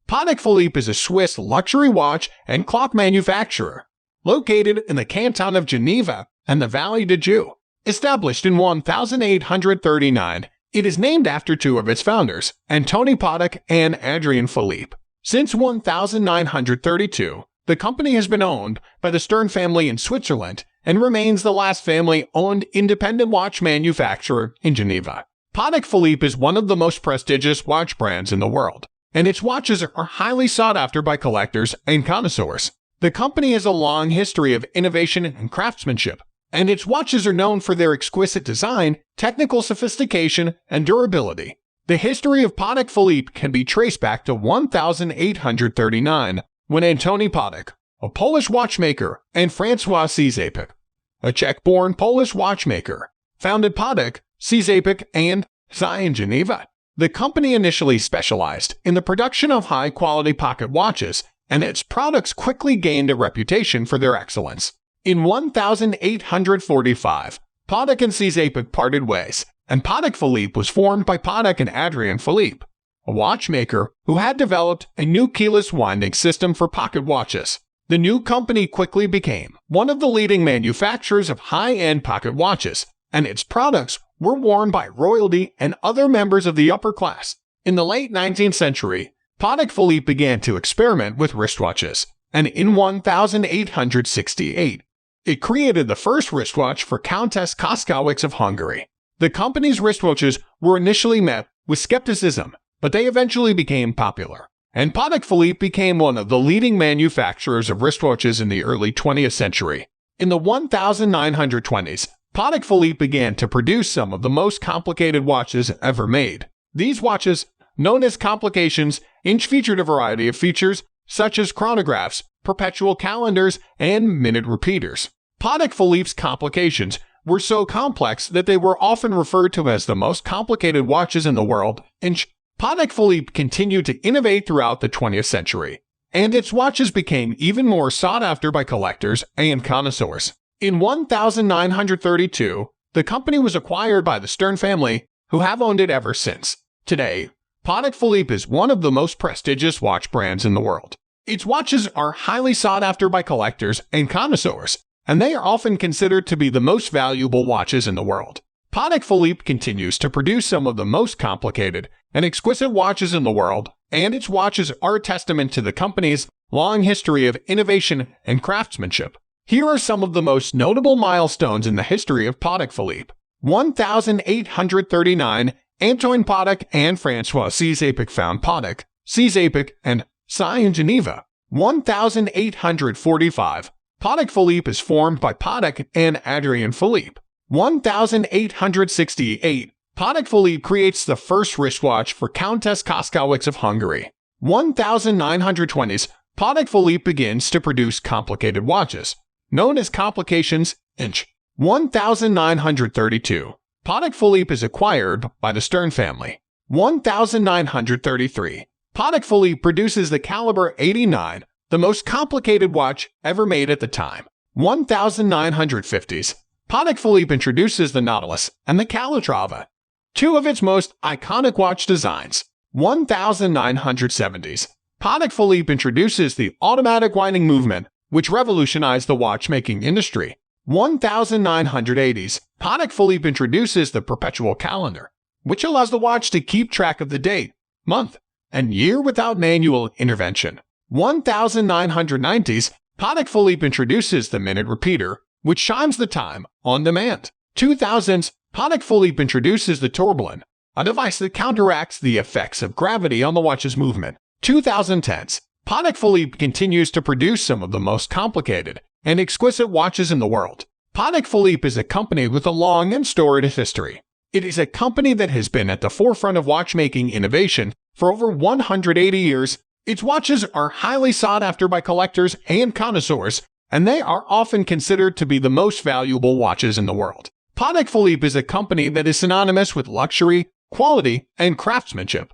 Patek Philippe is a Swiss luxury watch and clock manufacturer, located in the canton of Geneva and the Valley du Joux. Established in 1839, it is named after two of its founders, Antoine Patek and Adrien Philippe. Since 1932, the company has been owned by the Stern family in Switzerland and remains the last family-owned independent watch manufacturer in Geneva. Patek Philippe is one of the most prestigious watch brands in the world, and its watches are highly sought after by collectors and connoisseurs. The company has a long history of innovation and craftsmanship, and its watches are known for their exquisite design, technical sophistication, and durability. The history of Patek Philippe can be traced back to 1839, when Antoni Patek, a Polish watchmaker, and François Cizapek, a Czech-born Polish watchmaker, founded Patek, Cizapek, and Xi in Geneva. The company initially specialized in the production of high-quality pocket watches, and its products quickly gained a reputation for their excellence. In 1845, Patek and Cizapek parted ways, and Patek Philippe was formed by Patek and Adrien Philippe, a watchmaker who had developed a new keyless winding system for pocket watches. The new company quickly became one of the leading manufacturers of high-end pocket watches, and its products were worn by royalty and other members of the upper class. In the late 19th century, Patek Philippe began to experiment with wristwatches, and in 1868, it created the first wristwatch for Countess Koskowicz of Hungary. The company's wristwatches were initially met with skepticism, but they eventually became popular, and Patek Philippe became one of the leading manufacturers of wristwatches in the early 20th century. In the 1920s, Patek Philippe began to produce some of the most complicated watches ever made. These watches, known as complications, featured a variety of features such as chronographs, perpetual calendars, and minute repeaters. Patek Philippe's complications were so complex that they were often referred to as the most complicated watches in the world. Patek Philippe continued to innovate throughout the 20th century, and its watches became even more sought after by collectors and connoisseurs. In 1932, the company was acquired by the Stern family, who have owned it ever since. Today, Patek Philippe is one of the most prestigious watch brands in the world. Its watches are highly sought after by collectors and connoisseurs, and they are often considered to be the most valuable watches in the world. Patek Philippe continues to produce some of the most complicated and exquisite watches in the world, and its watches are a testament to the company's long history of innovation and craftsmanship. Here are some of the most notable milestones in the history of Patek Philippe. 1839, Antoine Patek and François Cizapek found Patek, Cizapek, and Xi in Geneva. 1845, Patek Philippe is formed by Patek and Adrien Philippe. 1868, Patek Philippe creates the first wristwatch for Countess Koskowicz of Hungary. 1920s, Patek Philippe begins to produce complicated watches, known as complications. 1932, Patek Philippe is acquired by the Stern family. 1933, Patek Philippe produces the Caliber 89, the most complicated watch ever made at the time. 1950s, Patek Philippe introduces the Nautilus and the Calatrava, two of its most iconic watch designs. 1970s, Patek Philippe introduces the automatic winding movement, which revolutionized the watchmaking industry. 1980s, Patek Philippe introduces the perpetual calendar, which allows the watch to keep track of the date, month, and year without manual intervention. 1990s, Patek Philippe introduces the minute repeater, which chimes the time on demand. 2000s, Patek Philippe introduces the tourbillon, a device that counteracts the effects of gravity on the watch's movement. 2010s, Patek Philippe continues to produce some of the most complicated and exquisite watches in the world. Patek Philippe is a company with a long and storied history. It is a company that has been at the forefront of watchmaking innovation for over 180 years. Its watches are highly sought after by collectors and connoisseurs, and they are often considered to be the most valuable watches in the world. Patek Philippe is a company that is synonymous with luxury, quality, and craftsmanship.